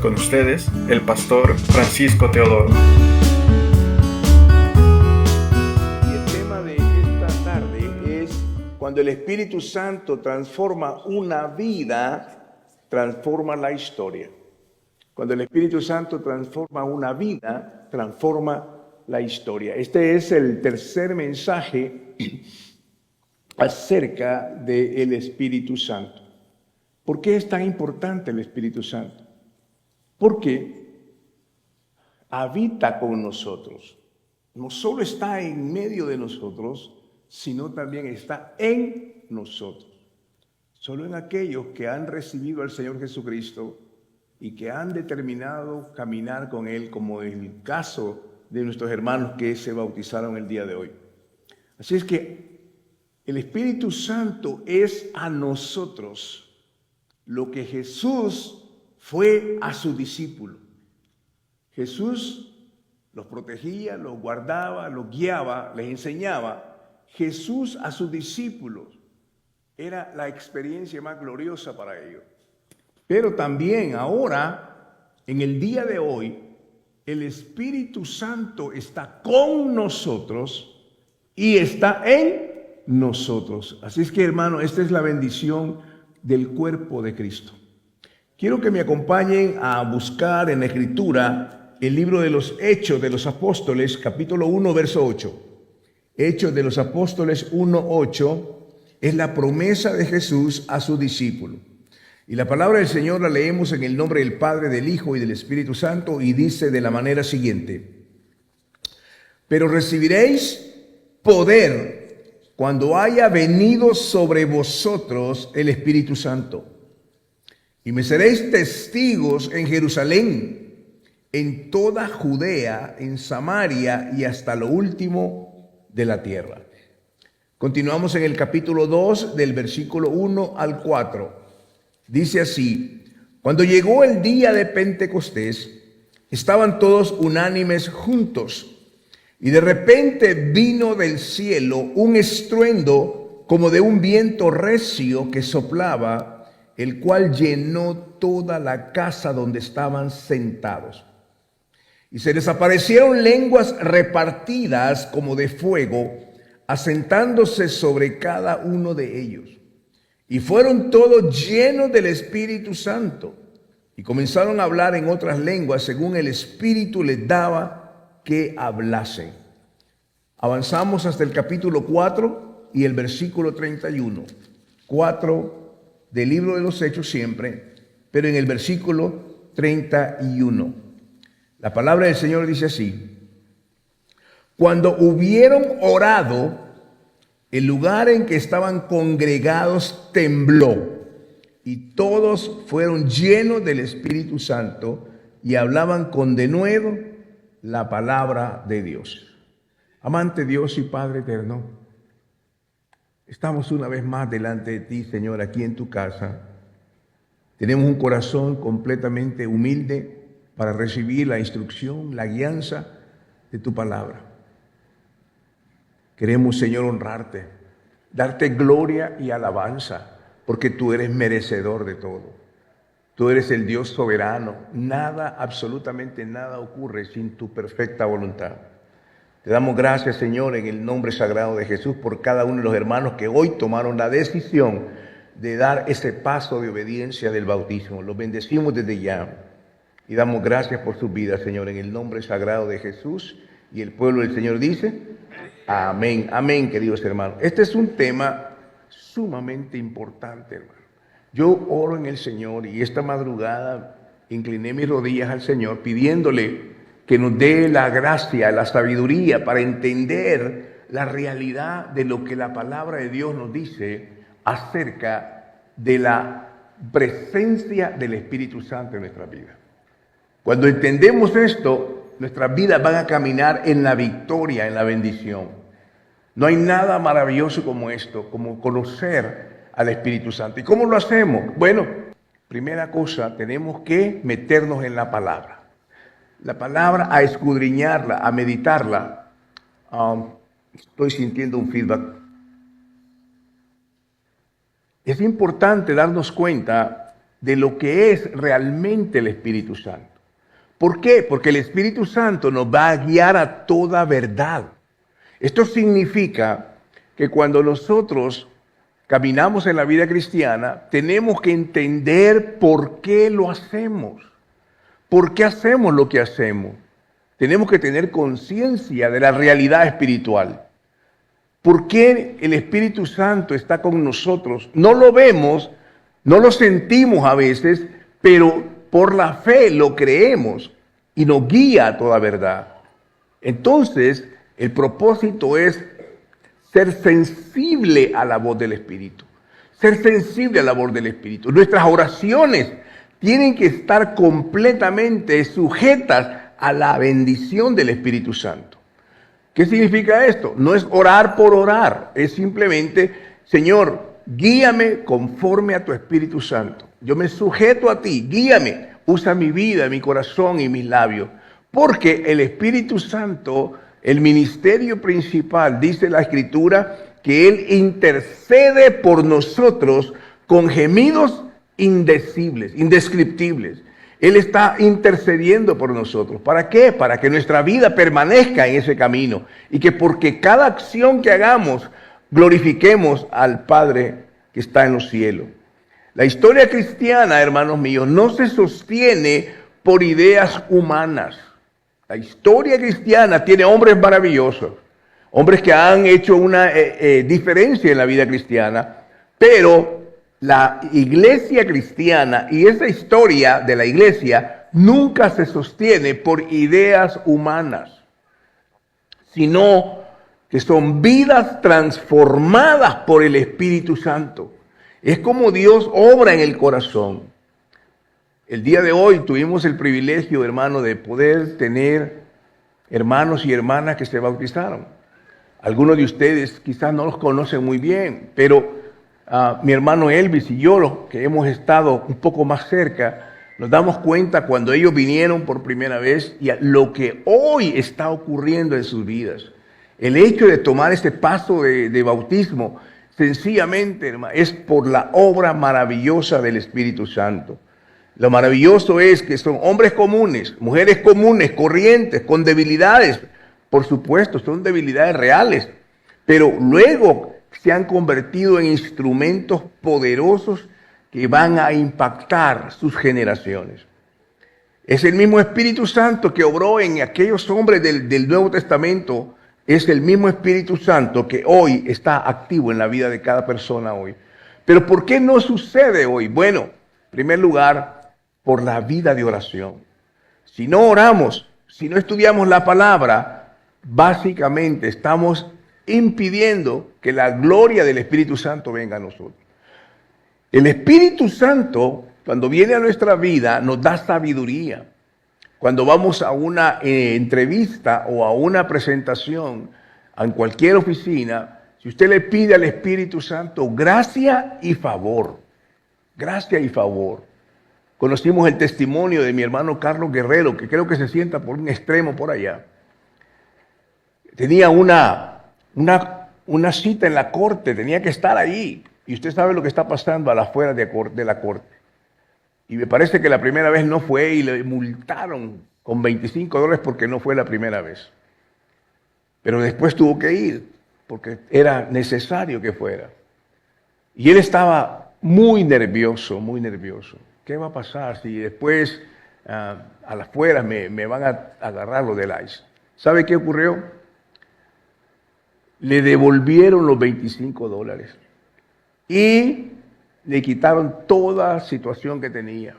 Con ustedes, el pastor Francisco Teodoro. Y el tema de esta tarde es: cuando el Espíritu Santo transforma una vida, transforma la historia. Cuando el Espíritu Santo transforma una vida, transforma la historia. Este es el tercer mensaje acerca del Espíritu Santo. ¿Por qué es tan importante el Espíritu Santo? Porque habita con nosotros. No solo está en medio de nosotros, sino también está en nosotros. Solo en aquellos que han recibido al Señor Jesucristo y que han determinado caminar con Él, como en el caso de nuestros hermanos que se bautizaron el día de hoy. Así es que el Espíritu Santo es a nosotros lo que Jesús fue a su discípulo. Jesús los protegía, los guardaba, los guiaba, les enseñaba. Jesús a sus discípulos era la experiencia más gloriosa para ellos. Pero también ahora, en el día de hoy, el Espíritu Santo está con nosotros y está en nosotros. Así es que, hermano, esta es la bendición del cuerpo de Cristo. Quiero que me acompañen a buscar en la Escritura el libro de los Hechos de los Apóstoles, capítulo 1, verso 8. Hechos de los Apóstoles 1, 8 es la promesa de Jesús a su discípulo. Y la palabra del Señor la leemos en el nombre del Padre, del Hijo y del Espíritu Santo, y dice de la manera siguiente: pero recibiréis poder cuando haya venido sobre vosotros el Espíritu Santo, y me seréis testigos en Jerusalén, en toda Judea, en Samaria y hasta lo último de la tierra. Continuamos en el capítulo 2 del versículo 1 al 4. Dice así: cuando llegó el día de Pentecostés, estaban todos unánimes juntos, y de repente vino del cielo un estruendo como de un viento recio que soplaba, el cual llenó toda la casa donde estaban sentados. Y se les aparecieron lenguas repartidas como de fuego, asentándose sobre cada uno de ellos. Y fueron todos llenos del Espíritu Santo, y comenzaron a hablar en otras lenguas según el Espíritu les daba que hablasen. Avanzamos hasta el capítulo 4 y el versículo 31. 4 del libro de los Hechos siempre, pero en el versículo 31. La palabra del Señor dice así: cuando hubieron orado, el lugar en que estaban congregados tembló, y todos fueron llenos del Espíritu Santo y hablaban con denuedo la palabra de Dios. Amante Dios y Padre eterno, estamos una vez más delante de ti, Señor, aquí en tu casa. Tenemos un corazón completamente humilde para recibir la instrucción, la guianza de tu palabra. Queremos, Señor, honrarte, darte gloria y alabanza, porque tú eres merecedor de todo. Tú eres el Dios soberano. Nada, absolutamente nada ocurre sin tu perfecta voluntad. Te damos gracias, Señor, en el nombre sagrado de Jesús, por cada uno de los hermanos que hoy tomaron la decisión de dar ese paso de obediencia del bautismo. Los bendecimos desde ya y damos gracias por sus vidas, Señor, en el nombre sagrado de Jesús. Y el pueblo del Señor dice: amén, amén, queridos hermanos. Este es un tema sumamente importante, hermano. Yo oro en el Señor y esta madrugada incliné mis rodillas al Señor pidiéndole que nos dé la gracia, la sabiduría para entender la realidad de lo que la palabra de Dios nos dice acerca de la presencia del Espíritu Santo en nuestra vida. Cuando entendemos esto, nuestras vidas van a caminar en la victoria, en la bendición. No hay nada maravilloso como esto, como conocer al Espíritu Santo. ¿Y cómo lo hacemos? Bueno, primera cosa, tenemos que meternos en la palabra. La palabra, a escudriñarla, a meditarla. Estoy sintiendo un feedback. Es importante darnos cuenta de lo que es realmente el Espíritu Santo. ¿Por qué? Porque el Espíritu Santo nos va a guiar a toda verdad. Esto significa que cuando nosotros caminamos en la vida cristiana, tenemos que entender por qué lo hacemos. ¿Por qué hacemos lo que hacemos? Tenemos que tener conciencia de la realidad espiritual. ¿Por qué el Espíritu Santo está con nosotros? No lo vemos, no lo sentimos a veces, pero por la fe lo creemos y nos guía a toda verdad. Entonces, el propósito es ser sensible a la voz del Espíritu. Ser sensible a la voz del Espíritu. Nuestras oraciones tienen que estar completamente sujetas a la bendición del Espíritu Santo. ¿Qué significa esto? No es orar por orar, es simplemente, Señor, guíame conforme a tu Espíritu Santo. Yo me sujeto a ti, guíame, usa mi vida, mi corazón y mis labios. Porque el Espíritu Santo, el ministerio principal, dice la Escritura, que Él intercede por nosotros con gemidos indecibles, indescriptibles. Él está intercediendo por nosotros. ¿Para qué? Para que nuestra vida permanezca en ese camino y que porque cada acción que hagamos glorifiquemos al Padre que está en los cielos. La historia cristiana, hermanos míos, no se sostiene por ideas humanas. La historia cristiana tiene hombres maravillosos, hombres que han hecho una diferencia en la vida cristiana, pero la iglesia cristiana y esa historia de la iglesia nunca se sostiene por ideas humanas, sino que son vidas transformadas por el Espíritu Santo. Es como Dios obra en el corazón. El día de hoy tuvimos el privilegio, hermano, de poder tener hermanos y hermanas que se bautizaron. Algunos de ustedes quizás no los conocen muy bien, pero mi hermano Elvis y yo, los que hemos estado un poco más cerca, nos damos cuenta cuando ellos vinieron por primera vez y lo que hoy está ocurriendo en sus vidas. El hecho de tomar este paso de bautismo, sencillamente, hermano, es por la obra maravillosa del Espíritu Santo. Lo maravilloso es que son hombres comunes, mujeres comunes, corrientes, con debilidades. Por supuesto, son debilidades reales, pero luego se han convertido en instrumentos poderosos que van a impactar sus generaciones. Es el mismo Espíritu Santo que obró en aquellos hombres del Nuevo Testamento, es el mismo Espíritu Santo que hoy está activo en la vida de cada persona hoy. Pero ¿por qué no sucede hoy? Bueno, en primer lugar, por la vida de oración. Si no oramos, si no estudiamos la palabra, básicamente estamos impidiendo que la gloria del Espíritu Santo venga a nosotros. El Espíritu Santo, cuando viene a nuestra vida, nos da sabiduría. Cuando vamos a una entrevista o a una presentación en cualquier oficina, si usted le pide al Espíritu Santo gracia y favor, gracia y favor. Conocimos el testimonio de mi hermano Carlos Guerrero, que creo que se sienta por un extremo por allá. Tenía una cita en la corte, tenía que estar ahí. Y usted sabe lo que está pasando a las afueras de la corte. Y me parece que la primera vez no fue y le multaron con $25 porque no fue la primera vez. Pero después tuvo que ir porque era necesario que fuera. Y él estaba muy nervioso, muy nervioso. ¿Qué va a pasar si después a las afueras me van a agarrar lo del ICE? ¿Sabe qué ocurrió? Le devolvieron los $25 y le quitaron toda situación que tenía.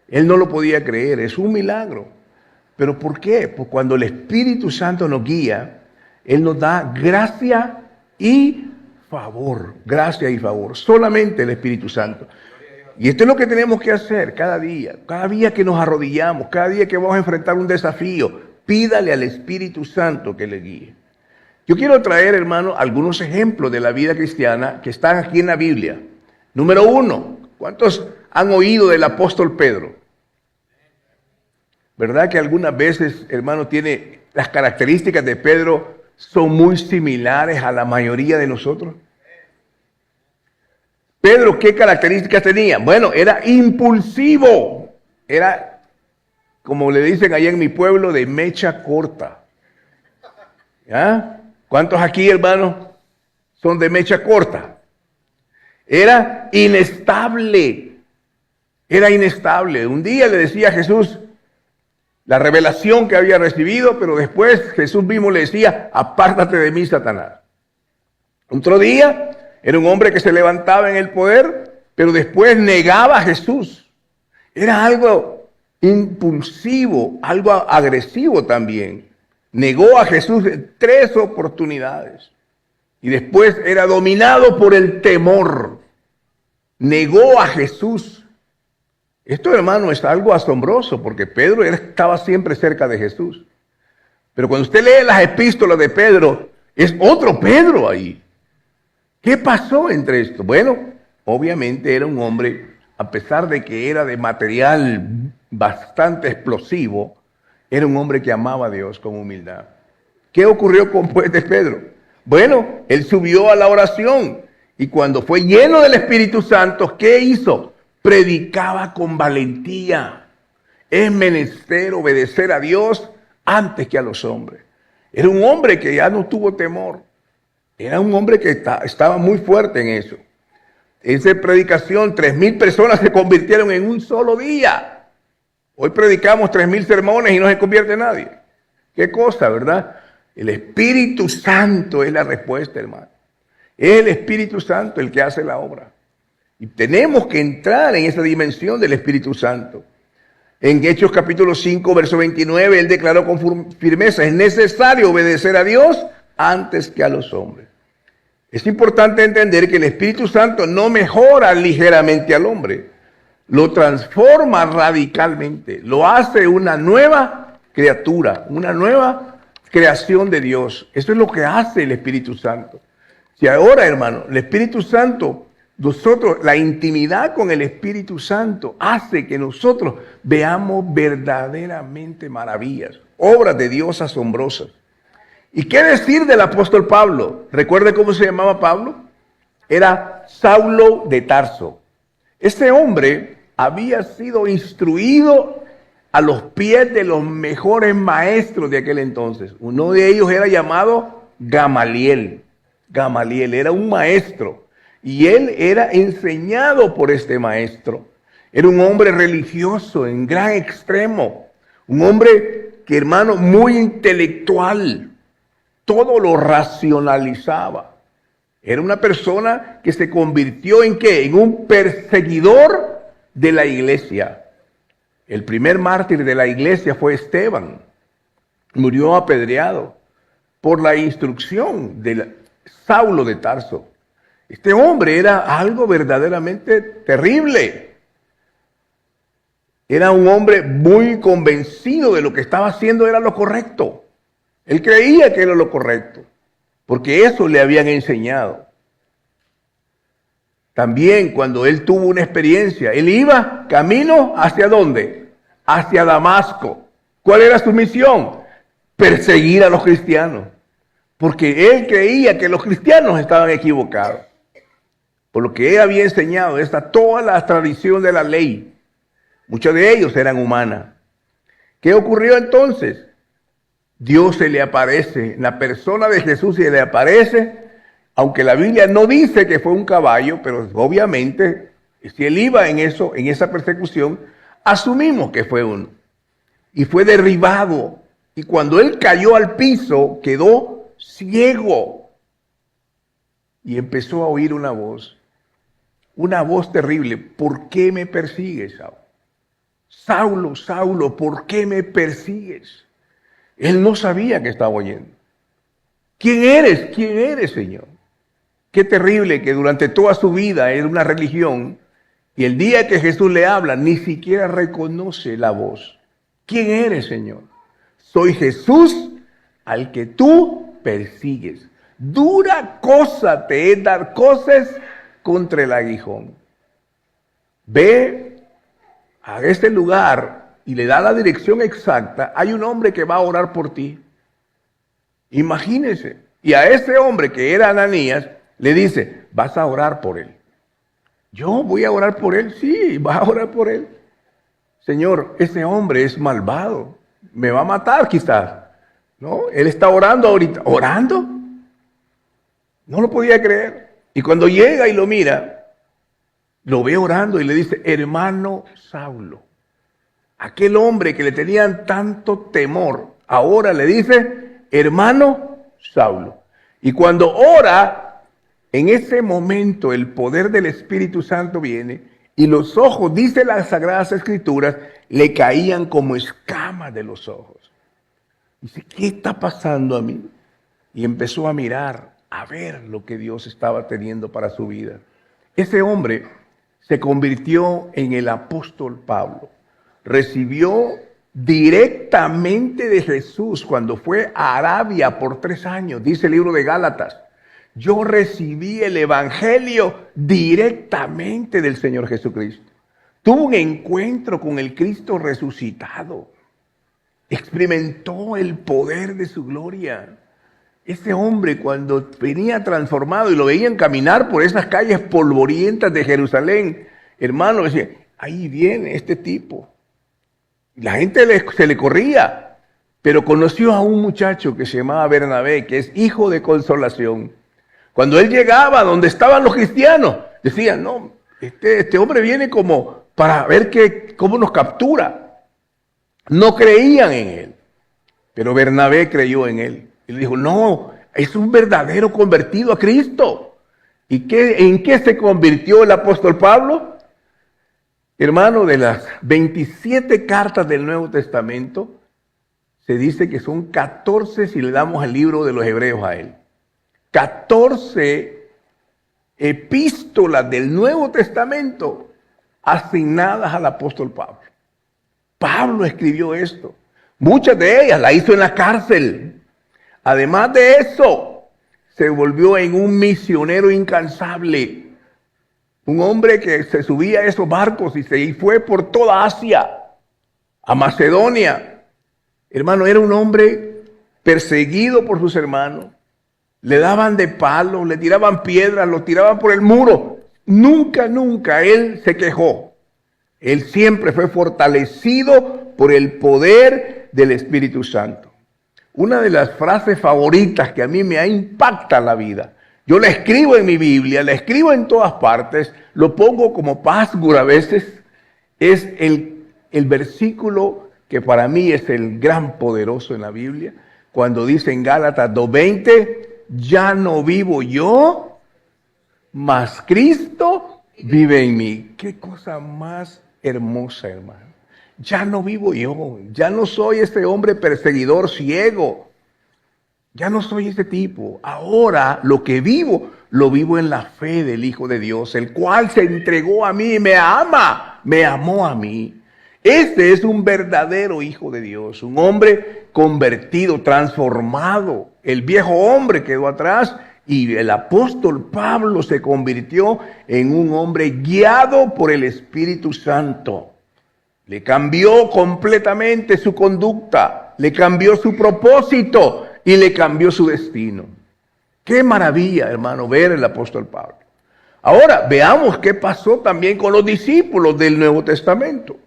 Él no lo podía creer, es un milagro. ¿Pero por qué? Pues cuando el Espíritu Santo nos guía, Él nos da gracia y favor. Gracia y favor. Solamente el Espíritu Santo. Y esto es lo que tenemos que hacer cada día que nos arrodillamos, cada día que vamos a enfrentar un desafío. Pídale al Espíritu Santo que le guíe. Yo quiero traer, hermano, algunos ejemplos de la vida cristiana que están aquí en la Biblia. Número 1, ¿cuántos han oído del apóstol Pedro? ¿Verdad que algunas veces, hermano, tiene las características de Pedro son muy similares a la mayoría de nosotros? Pedro, ¿qué características tenía? Bueno, era impulsivo. Era, como le dicen allá en mi pueblo, de mecha corta. ¿Ya? ¿Cuántos aquí, hermanos, son de mecha corta? Era inestable. Era inestable. Un día le decía a Jesús la revelación que había recibido, pero después Jesús mismo le decía, apártate de mí, Satanás. Otro día era un hombre que se levantaba en el poder, pero después negaba a Jesús. Era algo impulsivo, algo agresivo también. Negó a Jesús en 3 oportunidades. Y después era dominado por el temor. Negó a Jesús. Esto, hermano, es algo asombroso, porque Pedro estaba siempre cerca de Jesús. Pero cuando usted lee las epístolas de Pedro, es otro Pedro ahí. ¿Qué pasó entre esto? Bueno, obviamente era un hombre, a pesar de que era de material bastante explosivo, era un hombre que amaba a Dios con humildad. ¿Qué ocurrió con Pedro? Bueno, él subió a la oración y cuando fue lleno del Espíritu Santo, ¿qué hizo? Predicaba con valentía. Es menester obedecer a Dios antes que a los hombres. Era un hombre que ya no tuvo temor. Era un hombre que estaba muy fuerte en eso. En esa predicación, 3,000 personas se convirtieron en un solo día. Hoy predicamos 3,000 sermones y no se convierte nadie. Qué cosa, ¿verdad? El Espíritu Santo es la respuesta, hermano. Es el Espíritu Santo el que hace la obra. Y tenemos que entrar en esa dimensión del Espíritu Santo. En Hechos capítulo 5, verso 29, él declaró con firmeza, es necesario obedecer a Dios antes que a los hombres. Es importante entender que el Espíritu Santo no mejora ligeramente al hombre, lo transforma radicalmente, lo hace una nueva criatura, una nueva creación de Dios. Eso es lo que hace el Espíritu Santo. Si ahora, hermano, el Espíritu Santo, nosotros, la intimidad con el Espíritu Santo hace que nosotros veamos verdaderamente maravillas, obras de Dios asombrosas. ¿Y qué decir del apóstol Pablo? ¿Recuerda cómo se llamaba Pablo? Era Saulo de Tarso. Este hombre había sido instruido a los pies de los mejores maestros de aquel entonces. Uno de ellos era llamado Gamaliel. Gamaliel era un maestro y él era enseñado por este maestro. Era un hombre religioso en gran extremo. Un hombre que, hermano, muy intelectual. Todo lo racionalizaba. Era una persona que se convirtió ¿en qué? En un perseguidor de la iglesia. El primer mártir de la iglesia fue Esteban. Murió apedreado por la instrucción de Saulo de Tarso. Este hombre era algo verdaderamente terrible. Era un hombre muy convencido de lo que estaba haciendo era lo correcto. Él creía que era lo correcto, porque eso le habían enseñado. También cuando él tuvo una experiencia, él iba camino ¿hacia dónde? Hacia Damasco. ¿Cuál era su misión? Perseguir a los cristianos, porque él creía que los cristianos estaban equivocados. Por lo que él había enseñado, toda la tradición de la ley, muchos de ellos eran humanas. ¿Qué ocurrió entonces? Dios se le aparece, la persona de Jesús se le aparece, aunque la Biblia no dice que fue un caballo, pero obviamente, si él iba en esa persecución, asumimos que fue uno. Y fue derribado, y cuando él cayó al piso, quedó ciego. Y empezó a oír una voz terrible. ¿Por qué me persigues, Saulo? Saulo, Saulo, ¿por qué me persigues? Él no sabía que estaba oyendo. ¿Quién eres? ¿Quién eres, Señor? Qué terrible que durante toda su vida era una religión y el día que Jesús le habla ni siquiera reconoce la voz. ¿Quién eres, Señor? Soy Jesús al que tú persigues. Dura cosa te es dar cosas contra el aguijón. Ve a este lugar y le da la dirección exacta, hay un hombre que va a orar por ti. Imagínese. Y a ese hombre que era Ananías, le dice, vas a orar por él. Yo voy a orar por él. Sí, vas a orar por él. Señor, ese hombre es malvado. Me va a matar quizás. ¿No? Él está orando ahorita. ¿Orando? No lo podía creer. Y cuando llega y lo mira, lo ve orando y le dice, hermano Saulo. Aquel hombre que le tenían tanto temor, ahora le dice, hermano Saulo. Y cuando ora, en ese momento el poder del Espíritu Santo viene y los ojos, dice las Sagradas Escrituras, le caían como escamas de los ojos. Dice, ¿qué está pasando a mí? Y empezó a mirar, a ver lo que Dios estaba teniendo para su vida. Ese hombre se convirtió en el apóstol Pablo. Recibió directamente de Jesús cuando fue a Arabia por 3 años, dice el libro de Gálatas. Yo recibí el evangelio directamente del Señor Jesucristo. Tuvo un encuentro con el Cristo resucitado. Experimentó el poder de su gloria. Ese hombre, cuando venía transformado y lo veían caminar por esas calles polvorientas de Jerusalén, hermano, decía, ahí viene este tipo. La gente se le corría, pero conoció a un muchacho que se llamaba Bernabé, que es hijo de consolación. Cuando él llegaba donde estaban los cristianos, decían, no, este hombre viene como para ver cómo nos captura. No creían en él, pero Bernabé creyó en él. Y le dijo, no, es un verdadero convertido a Cristo. ¿Y en qué se convirtió el apóstol Pablo? Hermano, de las 27 cartas del Nuevo Testamento, se dice que son 14 si le damos el libro de los Hebreos a él. 14 epístolas del Nuevo Testamento asignadas al apóstol Pablo. Pablo escribió esto. Muchas de ellas las hizo en la cárcel. Además de eso, se volvió en un misionero incansable. Un hombre que se subía a esos barcos y fue por toda Asia, a Macedonia. Hermano, era un hombre perseguido por sus hermanos. Le daban de palos, le tiraban piedras, lo tiraban por el muro. Nunca él se quejó. Él siempre fue fortalecido por el poder del Espíritu Santo. Una de las frases favoritas que a mí me impacta la vida. Yo la escribo en mi Biblia, la escribo en todas partes, lo pongo como password a veces. Es el versículo que para mí es el gran poderoso en la Biblia. Cuando dice en Gálatas 2:20, ya no vivo yo, mas Cristo vive en mí. Qué cosa más hermosa, hermano. Ya no vivo yo, ya no soy ese hombre perseguidor ciego. Ya no soy ese tipo. Ahora lo que vivo, lo vivo en la fe del Hijo de Dios, el cual se entregó a mí y me ama, me amó a mí. Este es un verdadero Hijo de Dios, un hombre convertido, transformado. El viejo hombre quedó atrás y el apóstol Pablo se convirtió en un hombre guiado por el Espíritu Santo. Le cambió completamente su conducta, le cambió su propósito y le cambió su destino. Qué maravilla, hermano, ver el apóstol Pablo. Ahora, veamos qué pasó también con los discípulos del Nuevo Testamento,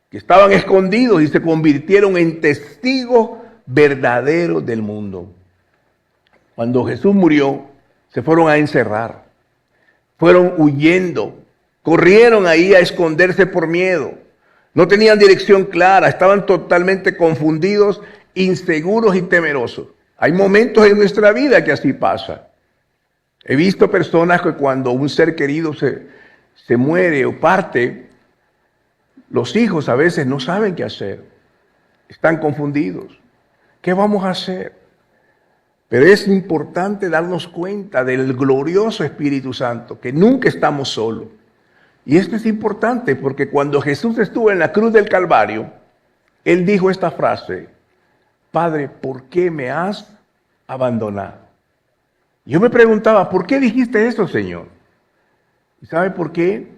que estaban escondidos y se convirtieron en testigos verdaderos del mundo. Cuando Jesús murió, se fueron a encerrar, fueron huyendo, corrieron ahí a esconderse por miedo. No tenían dirección clara, estaban totalmente confundidos, inseguros y temerosos. Hay momentos en nuestra vida que así pasa. He visto personas que cuando un ser querido se muere o parte, los hijos a veces no saben qué hacer. Están confundidos. ¿Qué vamos a hacer? Pero es importante darnos cuenta del glorioso Espíritu Santo, que nunca estamos solos. Y esto es importante porque cuando Jesús estuvo en la cruz del Calvario, Él dijo esta frase: Padre, ¿por qué me has abandonado? Yo me preguntaba, ¿por qué dijiste eso, Señor? ¿Y sabe por qué?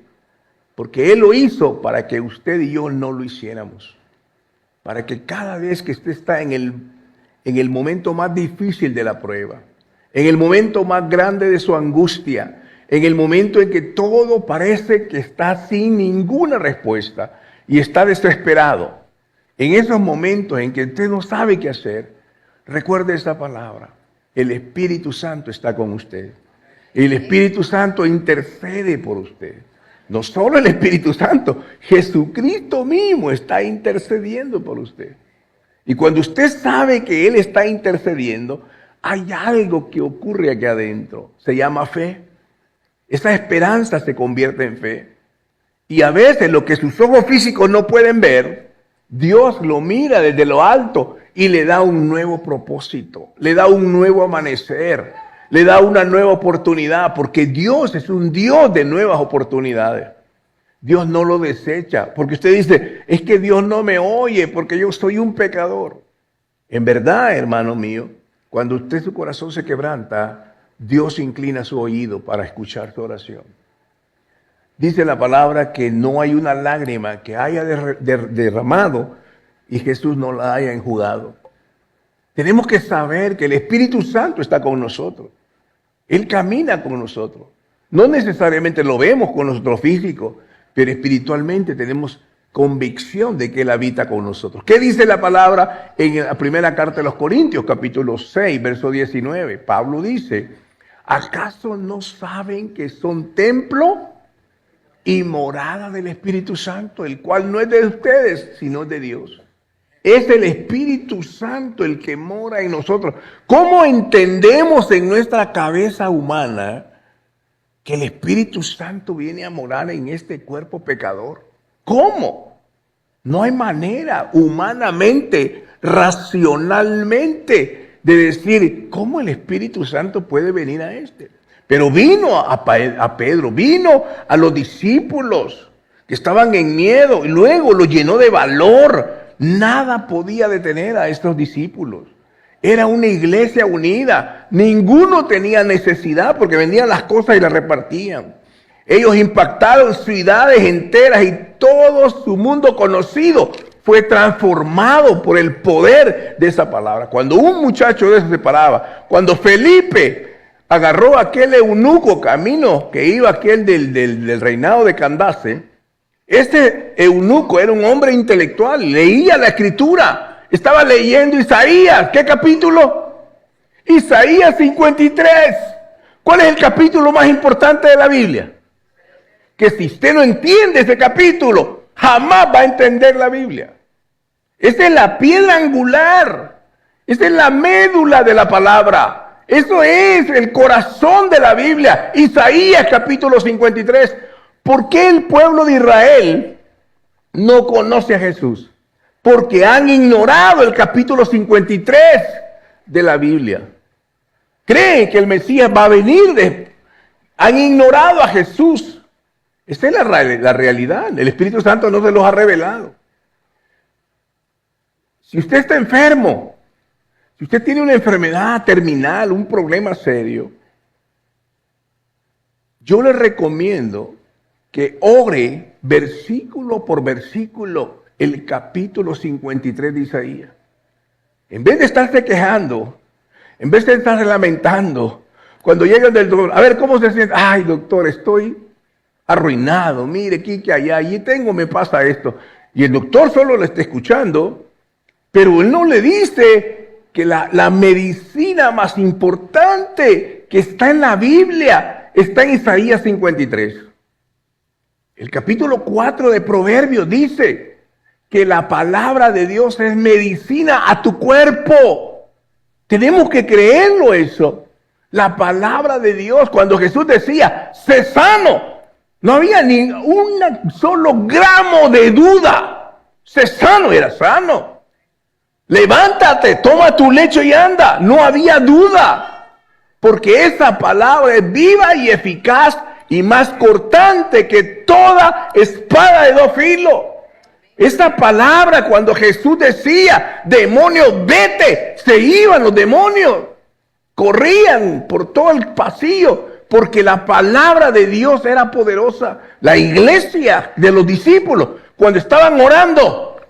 Porque Él lo hizo para que usted y yo no lo hiciéramos. Para que cada vez que usted está en el momento más difícil de la prueba, en el momento más grande de su angustia, en el momento en que todo parece que está sin ninguna respuesta y está desesperado, en esos momentos en que usted no sabe qué hacer, recuerde esta palabra: el Espíritu Santo está con usted. El Espíritu Santo intercede por usted. No solo el Espíritu Santo, Jesucristo mismo está intercediendo por usted. Y cuando usted sabe que Él está intercediendo, hay algo que ocurre aquí adentro. Se llama fe. Esa esperanza se convierte en fe. Y a veces lo que sus ojos físicos no pueden ver, Dios lo mira desde lo alto y le da un nuevo propósito, le da un nuevo amanecer, le da una nueva oportunidad, porque Dios es un Dios de nuevas oportunidades. Dios no lo desecha, porque usted dice, es que Dios no me oye porque yo soy un pecador. En verdad, hermano mío, cuando usted su corazón se quebranta, Dios inclina su oído para escuchar su oración. Dice la palabra que no hay una lágrima que haya derramado y Jesús no la haya enjugado. Tenemos que saber que el Espíritu Santo está con nosotros. Él camina con nosotros. No necesariamente lo vemos con nuestro físico, pero espiritualmente tenemos convicción de que Él habita con nosotros. ¿Qué dice la palabra en la primera carta de los Corintios, capítulo 6, verso 19? Pablo dice, ¿acaso no saben que son templo y morada del Espíritu Santo, el cual no es de ustedes, sino de Dios? Es el Espíritu Santo el que mora en nosotros. ¿Cómo entendemos en nuestra cabeza humana que el Espíritu Santo viene a morar en este cuerpo pecador? ¿Cómo? No hay manera humanamente, racionalmente, de decir, ¿cómo el Espíritu Santo puede venir a este? Pero vino a Pedro, vino a los discípulos que estaban en miedo y luego los llenó de valor. Nada podía detener a estos discípulos. Era una iglesia unida. Ninguno tenía necesidad porque vendían las cosas y las repartían. Ellos impactaron ciudades enteras y todo su mundo conocido fue transformado por el poder de esa palabra. Cuando un muchacho de eso se paraba, cuando Felipe agarró aquel eunuco camino que iba aquel del reinado de Candace, este eunuco era un hombre intelectual, leía la escritura, estaba leyendo Isaías. ¿Qué capítulo? Isaías 53. ¿Cuál es el capítulo más importante de la Biblia? Que si usted no entiende ese capítulo, jamás va a entender la Biblia. Esa es la piedra angular, esa es la médula de la palabra. Eso es el corazón de la Biblia. Isaías capítulo 53. ¿Por qué el pueblo de Israel no conoce a Jesús? Porque han ignorado el capítulo 53 de la Biblia. Creen que el Mesías va a venir. Han ignorado a Jesús. Esa es la realidad. El Espíritu Santo no se los ha revelado. Si usted está enfermo, si usted tiene una enfermedad terminal, un problema serio, yo le recomiendo que ore versículo por versículo el capítulo 53 de Isaías. En vez de estarse quejando, en vez de estarse lamentando, cuando llega del doctor, a ver cómo se siente. Ay, doctor, estoy arruinado. Mire, aquí que allá, allí me pasa esto. Y el doctor solo le está escuchando, pero él no le dice que la medicina más importante que está en la Biblia está en Isaías 53. El capítulo 4 de Proverbios dice que la palabra de Dios es medicina a tu cuerpo. Tenemos que creerlo eso. La palabra de Dios, cuando Jesús decía, sé sano, no había ni un solo gramo de duda. Sé sano, era sano. Levántate, toma tu lecho y anda. No había duda. Porque esa palabra es viva y eficaz y más cortante que toda espada de dos filos. Esta palabra, cuando Jesús decía, demonios, vete, se iban los demonios. Corrían por todo el pasillo, porque la palabra de Dios era poderosa. La iglesia de los discípulos, cuando estaban orando,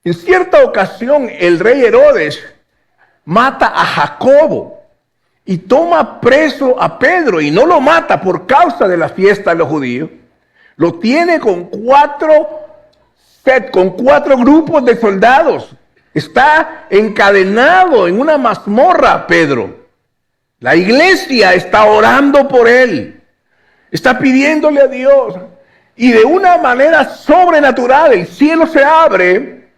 en cierta ocasión el rey Herodes mata a Jacobo. y toma preso a Pedro y no lo mata por causa de la fiesta de los judíos. Lo tiene con cuatro grupos de soldados. Está encadenado en una mazmorra, Pedro. La iglesia está orando por él. Está pidiéndole a Dios. Y de una manera sobrenatural el cielo se abre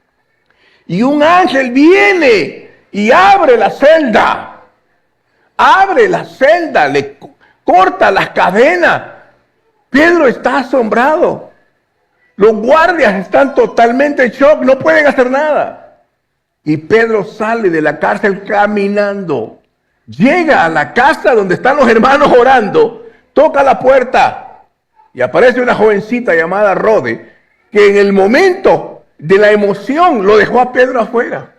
y un ángel viene y abre la celda. Abre la celda, le corta las cadenas. Pedro está asombrado. Los guardias están totalmente en shock, no pueden hacer nada. Y Pedro sale de la cárcel caminando. Llega a la casa donde están los hermanos orando, toca la puerta y aparece una jovencita llamada Rode, que en el momento de la emoción lo dejó a Pedro afuera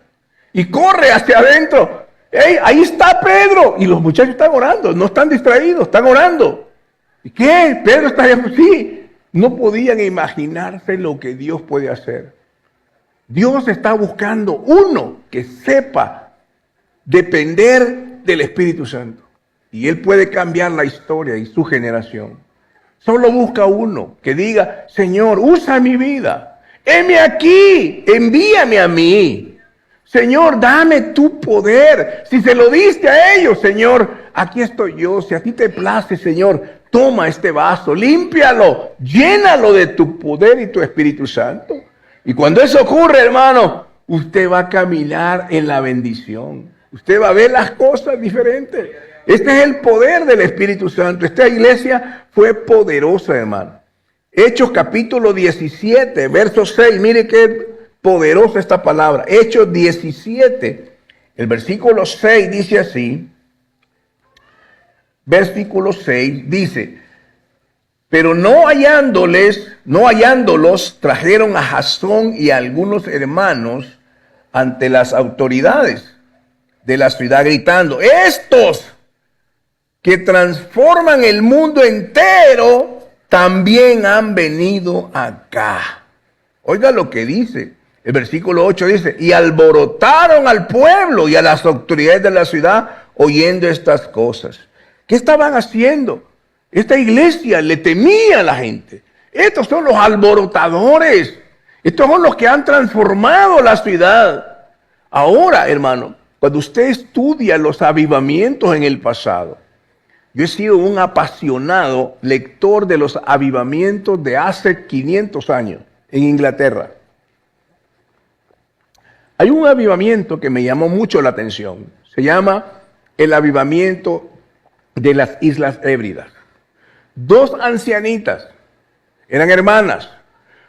y corre hacia adentro. ¡Ey, ahí está Pedro! Y los muchachos están orando, no están distraídos, están orando. ¿Y qué? ¿Pedro está allá? Sí. No podían imaginarse lo que Dios puede hacer. Dios está buscando uno que sepa depender del Espíritu Santo. Y Él puede cambiar la historia y su generación. Solo busca uno que diga, Señor, usa mi vida. Heme aquí, envíame a mí. Señor, dame tu poder. Si se lo diste a ellos, Señor, aquí estoy yo. Si a ti te place, Señor, toma este vaso, límpialo, llénalo de tu poder y tu Espíritu Santo. Y cuando eso ocurre, hermano, usted va a caminar en la bendición. Usted va a ver las cosas diferentes. Este es el poder del Espíritu Santo. Esta iglesia fue poderosa, hermano. Hechos capítulo 17, verso 6. Mire qué poderosa esta palabra. Hechos 17, el versículo 6 dice así. Versículo 6 dice: pero no hallándolos, trajeron a Jasón y a algunos hermanos ante las autoridades de la ciudad, gritando: estos que transforman el mundo entero también han venido acá. Oiga lo que dice. El versículo 8 dice: y alborotaron al pueblo y a las autoridades de la ciudad oyendo estas cosas. ¿Qué estaban haciendo? Esta iglesia le temía a la gente. Estos son los alborotadores. Estos son los que han transformado la ciudad. Ahora, hermano, cuando usted estudia los avivamientos en el pasado, yo he sido un apasionado lector de los avivamientos de hace 500 años en Inglaterra. Hay un avivamiento que me llamó mucho la atención. Se llama el avivamiento de las Islas Hébridas. Dos ancianitas, eran hermanas,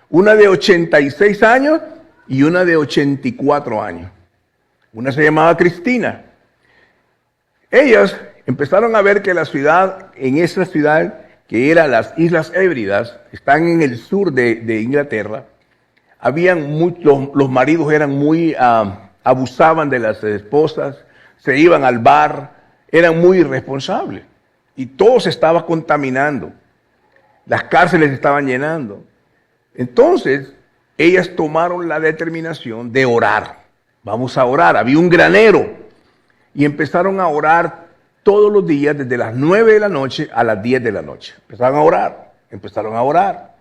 una de 86 años y una de 84 años. Una se llamaba Cristina. Ellas empezaron a ver que la ciudad, en esa ciudad que era las Islas Hébridas, están en el sur de Inglaterra, los maridos eran muy, abusaban de las esposas, se iban al bar, eran muy irresponsables. Y todo se estaba contaminando. Las cárceles se estaban llenando. Entonces, ellas tomaron la determinación de orar. Vamos a orar. Había un granero. Y empezaron a orar todos los días, desde las 9 de la noche a las 10 de la noche. Empezaron a orar.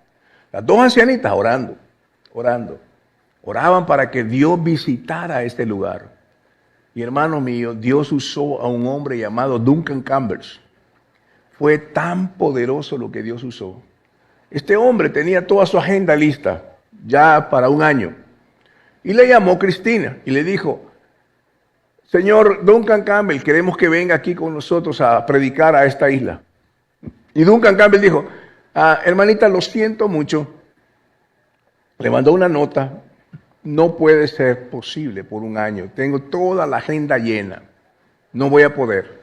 Las dos ancianitas orando. Oraban para que Dios visitara este lugar. Y hermano mío, Dios usó a un hombre llamado Duncan Campbell. Fue tan poderoso lo que Dios usó. Este hombre tenía toda su agenda lista, ya para un año. Y le llamó Cristina y le dijo: señor Duncan Campbell, queremos que venga aquí con nosotros a predicar a esta isla. Y Duncan Campbell dijo: hermanita, lo siento mucho. Le mandó una nota: no puede ser posible por un año. Tengo toda la agenda llena. No voy a poder.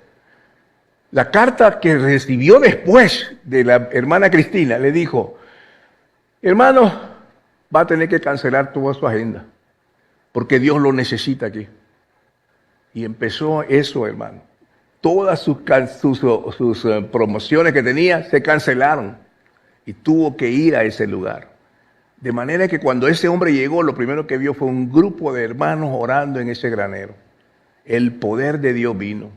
La carta que recibió después de la hermana Cristina le dijo: hermano, va a tener que cancelar toda su agenda, porque Dios lo necesita aquí. Y empezó eso, hermano. Todas sus promociones que tenía se cancelaron y tuvo que ir a ese lugar. De manera que cuando ese hombre llegó, lo primero que vio fue un grupo de hermanos orando en ese granero. El poder de Dios vino.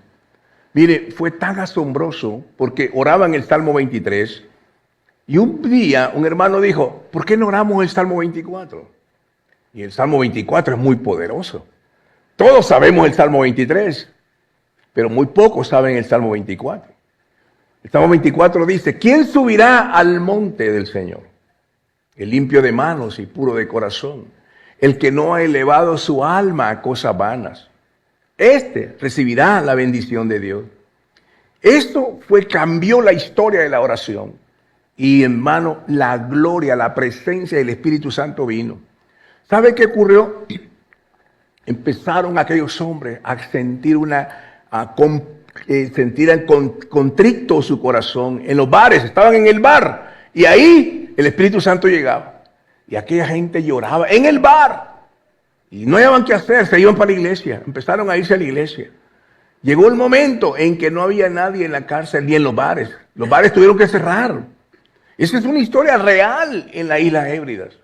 Mire, fue tan asombroso porque oraban el Salmo 23 y un día un hermano dijo, ¿por qué no oramos el Salmo 24? Y el Salmo 24 es muy poderoso. Todos sabemos el Salmo 23, pero muy pocos saben el Salmo 24. El Salmo 24 dice, ¿quién subirá al monte del Señor? El limpio de manos y puro de corazón, el que no ha elevado su alma a cosas vanas. Este recibirá la bendición de Dios. Esto cambió la historia de la oración. Y hermano, la gloria, la presencia del Espíritu Santo vino. ¿Sabe qué ocurrió? Empezaron aquellos hombres a sentir contrito su corazón. En los bares, estaban en el bar. Y ahí el Espíritu Santo llegaba. Y aquella gente lloraba en el bar. Y no hallaban qué hacer, se iban para la iglesia. Empezaron a irse a la iglesia. Llegó el momento en que no había nadie en la cárcel ni en los bares. Los bares tuvieron que cerrar. Esa es una historia real en las Islas Hébridas.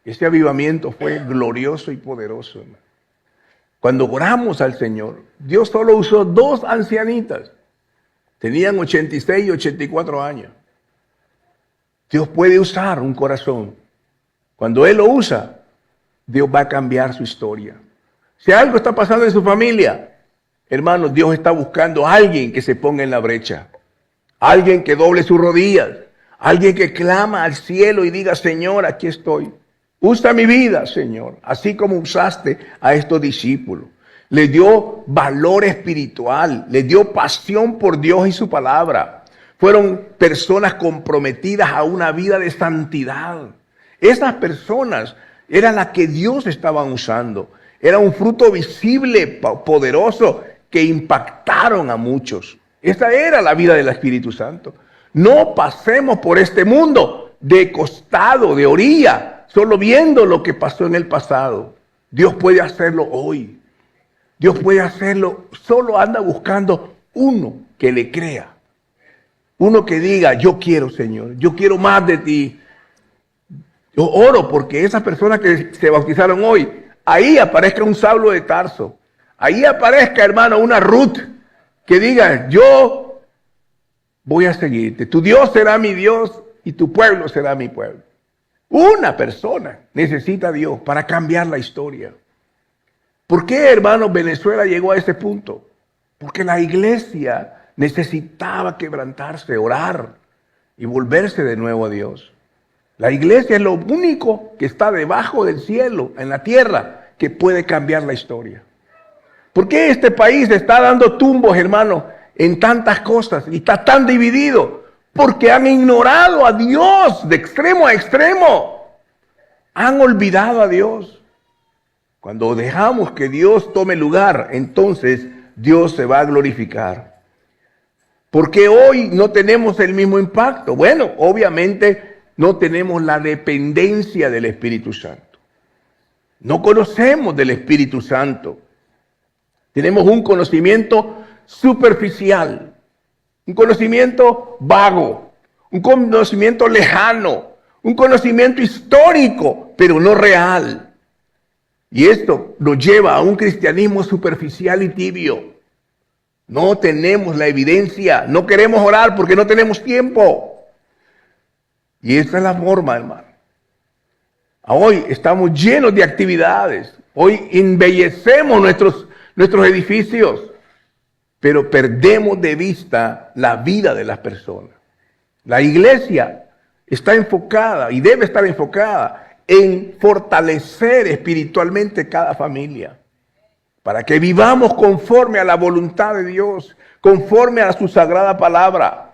Ese avivamiento fue glorioso y poderoso, hermano. Cuando oramos al Señor, Dios solo usó 2 ancianitas. Tenían 86 y 84 años. Dios puede usar un corazón. Cuando Él lo usa, Dios va a cambiar su historia. Si algo está pasando en su familia, hermanos, Dios está buscando a alguien que se ponga en la brecha. Alguien que doble sus rodillas. Alguien que clama al cielo y diga, Señor, aquí estoy. Usa mi vida, Señor, así como usaste a estos discípulos. Les dio valor espiritual, les dio pasión por Dios y su palabra. Fueron personas comprometidas a una vida de santidad. Esas personas eran las que Dios estaba usando. Era un fruto visible, poderoso, que impactaron a muchos. Esa era la vida del Espíritu Santo. No pasemos por este mundo de costado, de orilla, solo viendo lo que pasó en el pasado. Dios puede hacerlo hoy. Dios puede hacerlo. Solo anda buscando uno que le crea. Uno que diga, yo quiero, Señor, yo quiero más de ti. Yo oro porque esas personas que se bautizaron hoy, ahí aparezca un Saulo de Tarso. Ahí aparezca, hermano, una Ruth que diga, yo voy a seguirte. Tu Dios será mi Dios y tu pueblo será mi pueblo. Una persona necesita a Dios para cambiar la historia. ¿Por qué, hermanos, Venezuela llegó a ese punto? Porque la iglesia necesitaba quebrantarse, orar y volverse de nuevo a Dios. La iglesia es lo único que está debajo del cielo, en la tierra, que puede cambiar la historia. ¿Por qué este país está dando tumbos, hermanos, en tantas cosas y está tan dividido? Porque han ignorado a Dios de extremo a extremo. Han olvidado a Dios. Cuando dejamos que Dios tome lugar, entonces Dios se va a glorificar. ¿Por qué hoy no tenemos el mismo impacto? Bueno, obviamente no tenemos la dependencia del Espíritu Santo. No conocemos del Espíritu Santo. Tenemos un conocimiento superficial. Un conocimiento vago, un conocimiento lejano, un conocimiento histórico, pero no real. Y esto nos lleva a un cristianismo superficial y tibio. No tenemos la evidencia, no queremos orar porque no tenemos tiempo. Y esa es la forma, hermano. Hoy estamos llenos de actividades. Hoy embellecemos nuestros edificios. Pero perdemos de vista la vida de las personas. La iglesia está enfocada y debe estar enfocada en fortalecer espiritualmente cada familia. Para que vivamos conforme a la voluntad de Dios, conforme a su sagrada palabra.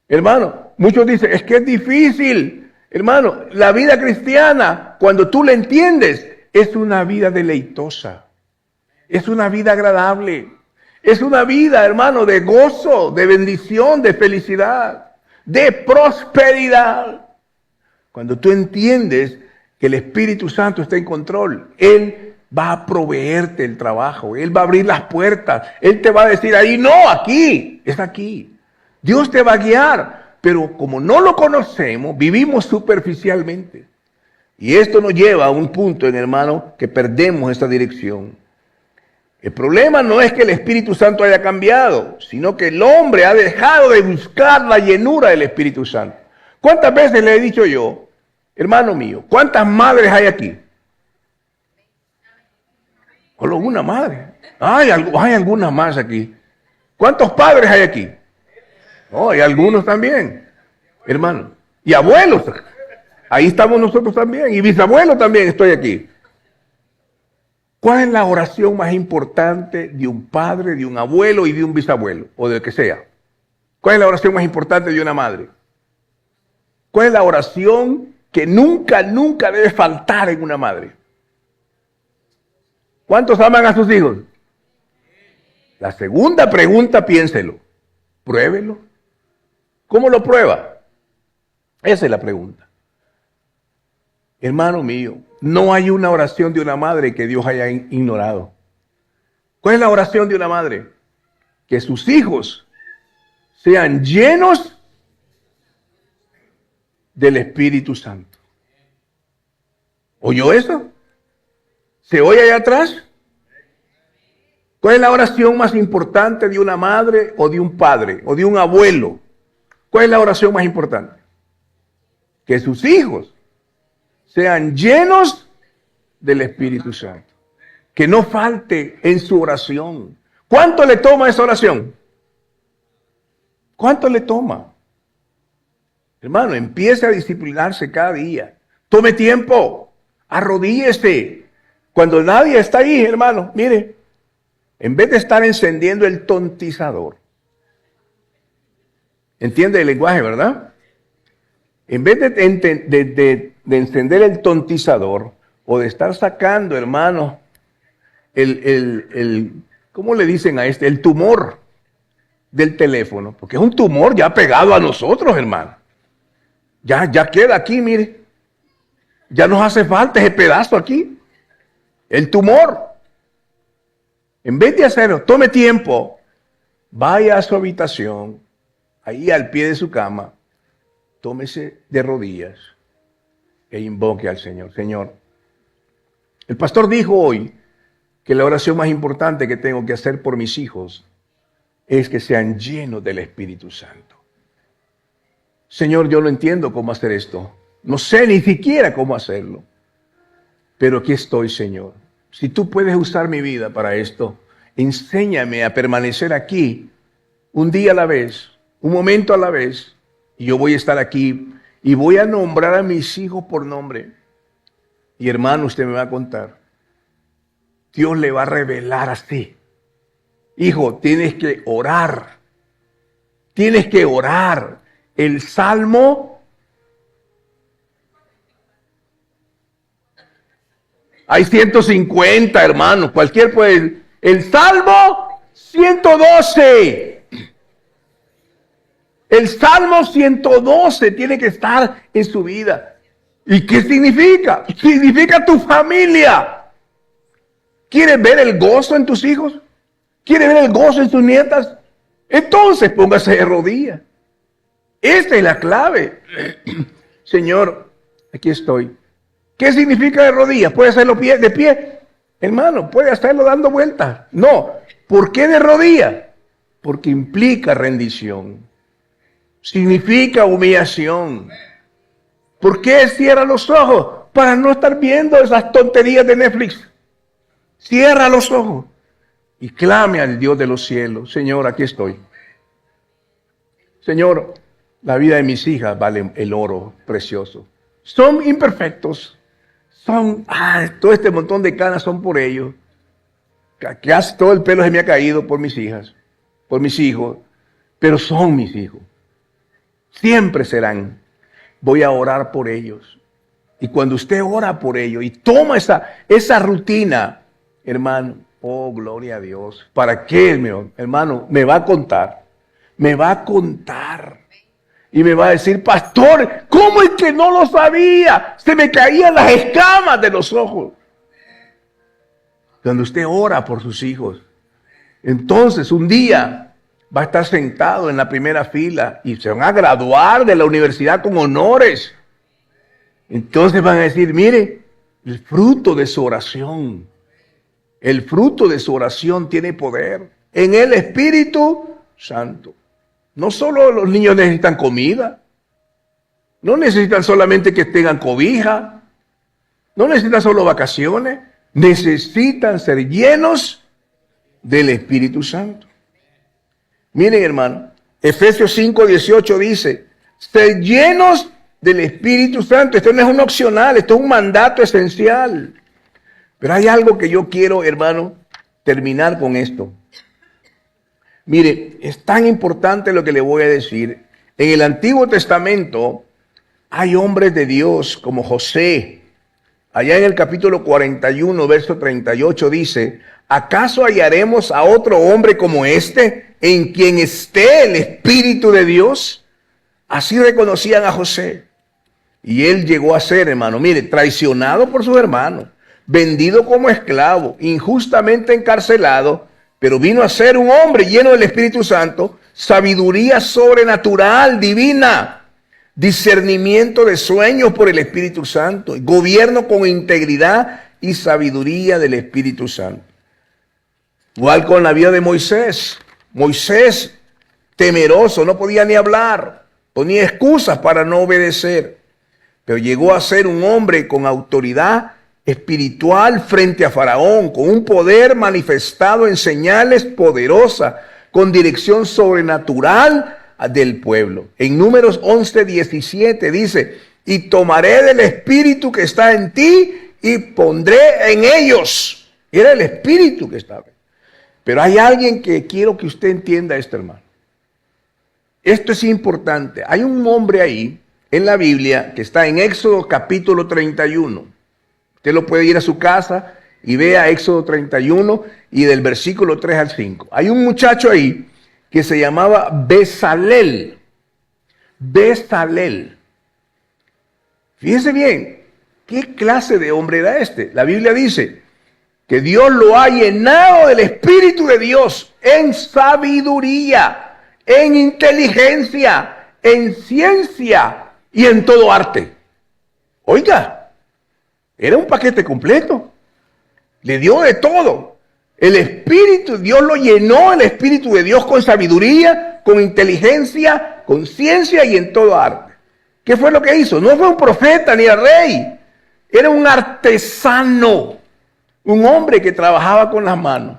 Hermano, muchos dicen, es que es difícil. Hermano, la vida cristiana, cuando tú la entiendes, es una vida deleitosa. Es una vida agradable. Es una vida, hermano, de gozo, de bendición, de felicidad, de prosperidad. Cuando tú entiendes que el Espíritu Santo está en control, Él va a proveerte el trabajo, Él va a abrir las puertas, Él te va a decir ahí, no, aquí, es aquí. Dios te va a guiar, pero como no lo conocemos, vivimos superficialmente. Y esto nos lleva a un punto, hermano, que perdemos esta dirección. El problema no es que el Espíritu Santo haya cambiado, sino que el hombre ha dejado de buscar la llenura del Espíritu Santo. ¿Cuántas veces le he dicho yo, hermano mío, cuántas madres hay aquí? Solo una madre. Hay algunas más aquí. ¿Cuántos padres hay aquí? Oh, hay algunos también, hermano. Y abuelos. Ahí estamos nosotros también. Y bisabuelos también estoy aquí. ¿Cuál es la oración más importante de un padre, de un abuelo y de un bisabuelo? O del que sea. ¿Cuál es la oración más importante de una madre? ¿Cuál es la oración que nunca debe faltar en una madre? ¿Cuántos aman a sus hijos? La segunda pregunta, piénselo. Pruébelo. ¿Cómo lo prueba? Esa es la pregunta. Hermano mío, no hay una oración de una madre que Dios haya ignorado. ¿Cuál es la oración de una madre? Que sus hijos sean llenos del Espíritu Santo. ¿Oyó eso? ¿Se oye allá atrás? ¿Cuál es la oración más importante de una madre o de un padre o de un abuelo? ¿Cuál es la oración más importante? Que sus hijos sean llenos del Espíritu Santo. Que no falte en su oración. ¿Cuánto le toma esa oración? ¿Cuánto le toma? Hermano, empiece a disciplinarse cada día. Tome tiempo. Arrodíllese. Cuando nadie está ahí, hermano, mire, en vez de estar encendiendo el tontizador. ¿Entiende el lenguaje, verdad? En vez de encender el tontizador o de estar sacando, hermano, ¿cómo le dicen a este? El tumor del teléfono. Porque es un tumor ya pegado a nosotros, hermano. Ya queda aquí, mire. Ya nos hace falta ese pedazo aquí. El tumor. En vez de hacerlo, tome tiempo. Vaya a su habitación, ahí al pie de su cama. Tómese de rodillas e invoque al Señor. Señor, el pastor dijo hoy que la oración más importante que tengo que hacer por mis hijos es que sean llenos del Espíritu Santo. Señor, yo no entiendo cómo hacer esto. No sé ni siquiera cómo hacerlo. Pero aquí estoy, Señor. Si tú puedes usar mi vida para esto, enséñame a permanecer aquí un día a la vez, un momento a la vez. Y yo voy a estar aquí y voy a nombrar a mis hijos por nombre. Y hermano, usted me va a contar. Dios le va a revelar así. Hijo, tienes que orar. Tienes que orar. El Salmo. Hay 150, hermanos. Cualquier puede. El Salmo 112. El Salmo 112 tiene que estar en su vida. ¿Y qué significa? Significa tu familia. ¿Quieres ver el gozo en tus hijos? ¿Quieres ver el gozo en tus nietas? Entonces póngase de rodillas. Esta es la clave. Señor, aquí estoy. ¿Qué significa de rodillas? ¿Puede hacerlo de pie? Hermano, puede hacerlo dando vueltas. No. ¿Por qué de rodillas? Porque implica rendición. Significa humillación. ¿Por qué cierra los ojos? Para no estar viendo esas tonterías de Netflix. Cierra los ojos y clame al Dios de los cielos. Señor, aquí estoy. Señor, la vida de mis hijas vale el oro precioso. Son imperfectos. Todo este montón de canas son por ellos. Casi todo el pelo se me ha caído por mis hijas, por mis hijos. Pero son mis hijos. Siempre serán. Voy a orar por ellos. Y cuando usted ora por ellos y toma esa rutina, hermano, oh, gloria a Dios. ¿Para qué, hermano? Me va a contar. Me va a contar. Y me va a decir, pastor, ¿cómo es que no lo sabía? Se me caían las escamas de los ojos. Cuando usted ora por sus hijos, entonces un día va a estar sentado en la primera fila y se van a graduar de la universidad con honores. Entonces van a decir, mire, el fruto de su oración. El fruto de su oración tiene poder en el Espíritu Santo. No solo los niños necesitan comida, no necesitan solamente que tengan cobija, no necesitan solo vacaciones, necesitan ser llenos del Espíritu Santo. Miren, hermano, Efesios 5:18 dice, ser llenos del Espíritu Santo. Esto no es un opcional, esto es un mandato esencial. Pero hay algo que yo quiero, hermano, terminar con esto. Mire, es tan importante lo que le voy a decir. En el Antiguo Testamento hay hombres de Dios como José. Allá en el capítulo 41, verso 38 dice, ¿acaso hallaremos a otro hombre como este en quien esté el Espíritu de Dios? Así reconocían a José. Y él llegó a ser, hermano, mire, traicionado por sus hermanos, vendido como esclavo, injustamente encarcelado, pero vino a ser un hombre lleno del Espíritu Santo, sabiduría sobrenatural, divina, discernimiento de sueños por el Espíritu Santo, gobierno con integridad y sabiduría del Espíritu Santo. Igual con la vida de Moisés. Moisés, temeroso, no podía ni hablar, ponía excusas para no obedecer, pero llegó a ser un hombre con autoridad espiritual frente a Faraón, con un poder manifestado en señales poderosas, con dirección sobrenatural del pueblo. En Números 11:17 dice, y tomaré del espíritu que está en ti y pondré en ellos. Era el espíritu que estaba. Pero hay alguien que quiero que usted entienda esto, hermano. Esto es importante. Hay un hombre ahí en la Biblia que está en Éxodo capítulo 31. Usted lo puede ir a su casa y vea Éxodo 31 y del versículo 3 al 5. Hay un muchacho ahí que se llamaba Bezalel. Bezalel. Fíjese bien, ¿qué clase de hombre era este? La Biblia dice que Dios lo ha llenado del Espíritu de Dios en sabiduría, en inteligencia, en ciencia y en todo arte. Oiga, era un paquete completo. Le dio de todo. El Espíritu, Dios lo llenó, el Espíritu de Dios con sabiduría, con inteligencia, con ciencia y en todo arte. ¿Qué fue lo que hizo? No fue un profeta ni el rey. Era un artesano, un hombre que trabajaba con las manos.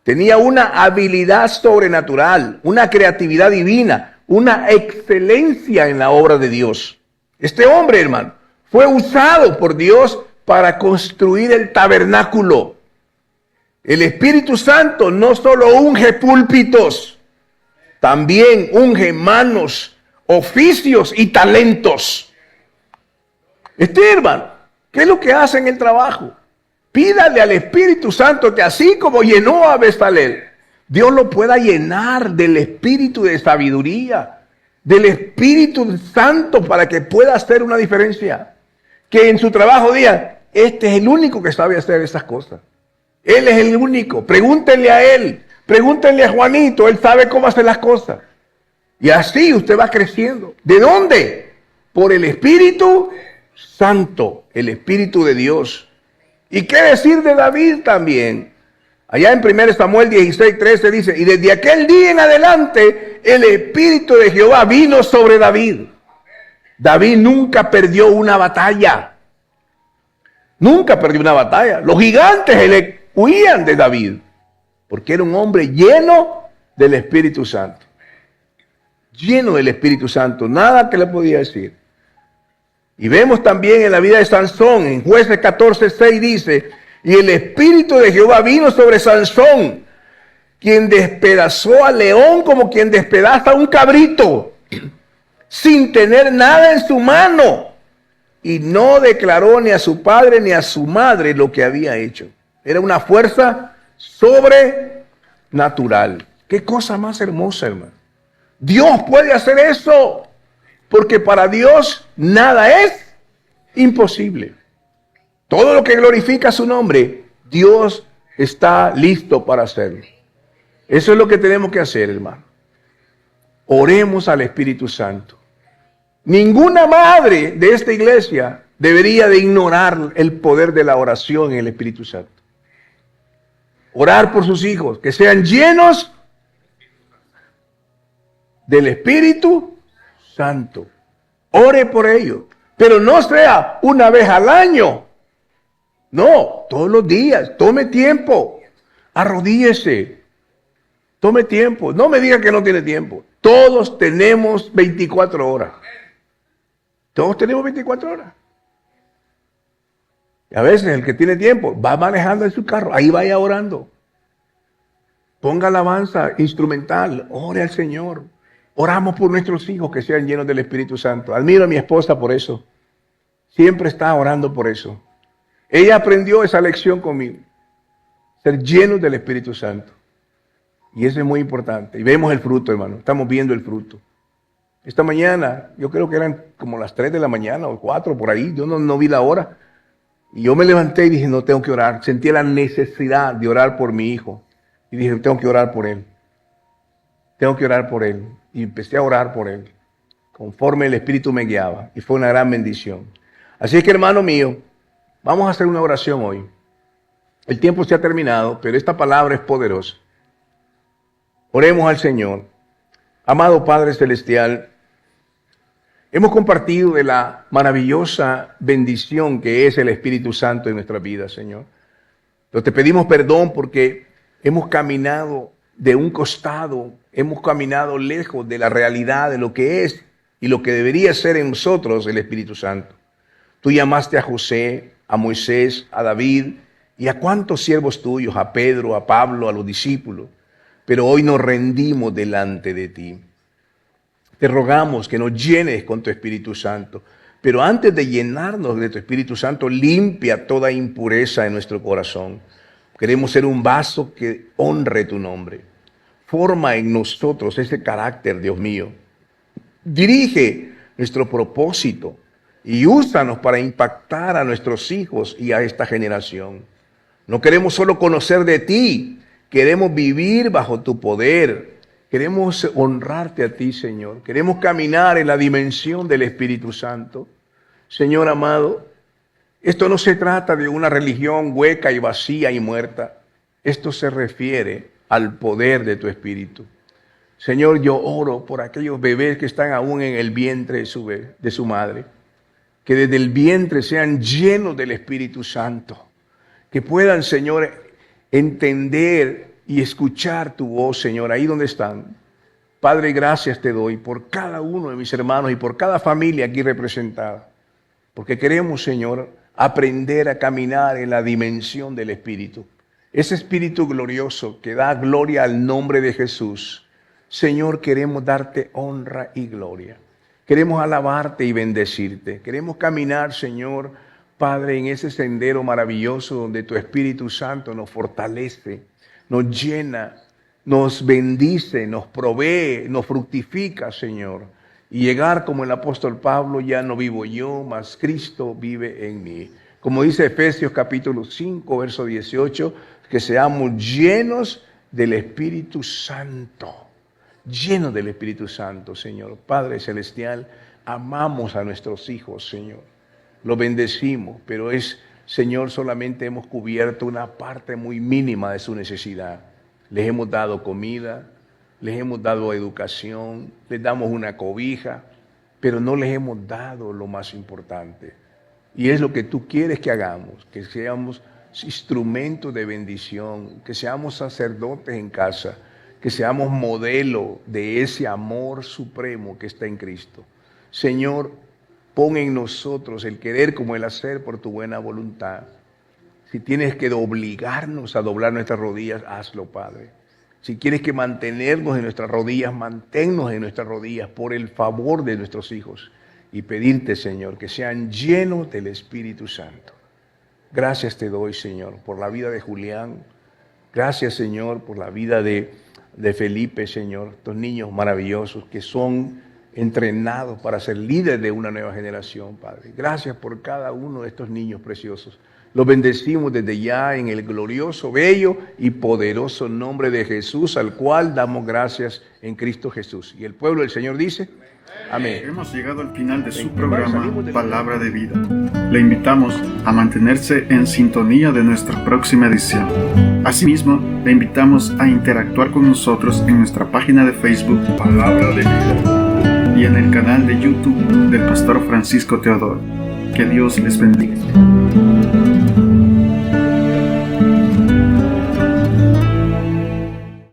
Tenía una habilidad sobrenatural, una creatividad divina, una excelencia en la obra de Dios. Este hombre, hermano, fue usado por Dios para construir el tabernáculo. El Espíritu Santo no solo unge púlpitos, también unge manos, oficios y talentos. Hermano, ¿qué es lo que hace en el trabajo? Pídale al Espíritu Santo que así como llenó a Bezalel, Dios lo pueda llenar del espíritu de sabiduría, del Espíritu Santo para que pueda hacer una diferencia. Que en su trabajo diga, este es el único que sabe hacer esas cosas. Él es el único. Pregúntenle a él, pregúntenle a Juanito, él sabe cómo hacer las cosas. Y así usted va creciendo. ¿De dónde? Por el Espíritu Santo, el Espíritu de Dios. ¿Y qué decir de David también? Allá en 1 Samuel 16:13 dice, y desde aquel día en adelante el Espíritu de Jehová vino sobre David. David nunca perdió una batalla. Nunca perdió una batalla. Los gigantes huían de David, porque era un hombre lleno del Espíritu Santo. Lleno del Espíritu Santo, nada que le podía decir. Y vemos también en la vida de Sansón, en Jueces 14:6 dice, y el Espíritu de Jehová vino sobre Sansón, quien despedazó al león como quien despedaza a un cabrito, sin tener nada en su mano, y no declaró ni a su padre ni a su madre lo que había hecho. Era una fuerza sobrenatural. Qué cosa más hermosa, hermano. Dios puede hacer eso, porque para Dios nada es imposible. Todo lo que glorifica su nombre, Dios está listo para hacerlo. Eso es lo que tenemos que hacer, hermano. Oremos al Espíritu Santo. Ninguna madre de esta iglesia debería de ignorar el poder de la oración en el Espíritu Santo. Orar por sus hijos, que sean llenos del Espíritu Santo. Ore por ellos, pero no sea una vez al año. No, todos los días. Tome tiempo. Arrodíllese. Tome tiempo. No me diga que no tiene tiempo. Todos tenemos 24 horas. Todos tenemos 24 horas. Y a veces el que tiene tiempo va manejando en su carro. Ahí vaya orando. Ponga alabanza instrumental. Ore al Señor. Oramos por nuestros hijos que sean llenos del Espíritu Santo. Admiro a mi esposa por eso. Siempre está orando por eso. Ella aprendió esa lección conmigo. Ser llenos del Espíritu Santo. Y eso es muy importante. Y vemos el fruto, hermano. Estamos viendo el fruto. Esta mañana, yo creo que eran como las 3 de la mañana o 4 por ahí. Yo no vi la hora. Y yo me levanté y dije, no, tengo que orar. Sentí la necesidad de orar por mi hijo. Y dije, tengo que orar por él. Tengo que orar por él. Y empecé a orar por él, conforme el Espíritu me guiaba. Y fue una gran bendición. Así es que, hermano mío, vamos a hacer una oración hoy. El tiempo se ha terminado, pero esta palabra es poderosa. Oremos al Señor. Amado Padre Celestial, hemos compartido de la maravillosa bendición que es el Espíritu Santo en nuestra vida, Señor. Pero te pedimos perdón porque hemos caminado de un costado, hemos caminado lejos de la realidad de lo que es y lo que debería ser en nosotros el Espíritu Santo. Tú llamaste a José, a Moisés, a David y a cuántos siervos tuyos, a Pedro, a Pablo, a los discípulos. Pero hoy nos rendimos delante de ti. Te rogamos que nos llenes con tu Espíritu Santo. Pero antes de llenarnos de tu Espíritu Santo, limpia toda impureza en nuestro corazón. Queremos ser un vaso que honre tu nombre. Forma en nosotros ese carácter, Dios mío. Dirige nuestro propósito y úsanos para impactar a nuestros hijos y a esta generación. No queremos solo conocer de ti, queremos vivir bajo tu poder. Queremos honrarte a ti, Señor. Queremos caminar en la dimensión del Espíritu Santo. Señor amado, esto no se trata de una religión hueca y vacía y muerta. Esto se refiere al poder de tu Espíritu. Señor, yo oro por aquellos bebés que están aún en el vientre de su madre. Que desde el vientre sean llenos del Espíritu Santo. Que puedan, Señor, entender y escuchar tu voz, Señor, ahí donde están. Padre, gracias te doy por cada uno de mis hermanos y por cada familia aquí representada. Porque queremos, Señor, aprender a caminar en la dimensión del Espíritu. Ese Espíritu glorioso que da gloria al nombre de Jesús. Señor, queremos darte honra y gloria. Queremos alabarte y bendecirte. Queremos caminar, Señor, Padre, en ese sendero maravilloso donde tu Espíritu Santo nos fortalece, nos llena, nos bendice, nos provee, nos fructifica, Señor. Y llegar como el apóstol Pablo, ya no vivo yo, mas Cristo vive en mí. Como dice Efesios capítulo 5, verso 18, que seamos llenos del Espíritu Santo. Llenos del Espíritu Santo, Señor. Padre Celestial, amamos a nuestros hijos, Señor. Los bendecimos, pero Señor, solamente hemos cubierto una parte muy mínima de su necesidad. Les hemos dado comida, les hemos dado educación, les damos una cobija, pero no les hemos dado lo más importante. Y es lo que tú quieres que hagamos, que seamos instrumentos de bendición, que seamos sacerdotes en casa, que seamos modelo de ese amor supremo que está en Cristo. Señor, pon en nosotros el querer como el hacer por tu buena voluntad. Si tienes que obligarnos a doblar nuestras rodillas, hazlo, Padre. Si quieres que mantenernos en nuestras rodillas, manténnos en nuestras rodillas por el favor de nuestros hijos. Y pedirte, Señor, que sean llenos del Espíritu Santo. Gracias te doy, Señor, por la vida de Julián. Gracias, Señor, por la vida de Felipe, Señor. Estos niños maravillosos que son entrenados para ser líderes de una nueva generación, Padre. Gracias por cada uno de estos niños preciosos. Los bendecimos desde ya en el glorioso, bello y poderoso nombre de Jesús, al cual damos gracias en Cristo Jesús. Y el pueblo del Señor dice... Amén. Hemos llegado al final de su programa Palabra de Vida. Le invitamos a mantenerse en sintonía de nuestra próxima edición. Asimismo, le invitamos a interactuar con nosotros en nuestra página de Facebook Palabra de Vida y en el canal de YouTube del Pastor Francisco Teodoro. Que Dios les bendiga.